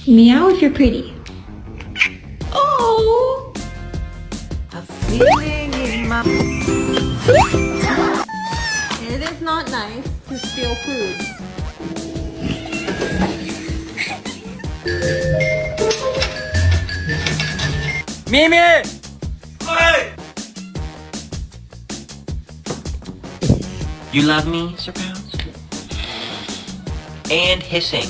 Meow if you're pretty. Oh! A feeling in my... It is not nice to steal food. Mimi! Hey! You love me, Sir Pounds? And hissing.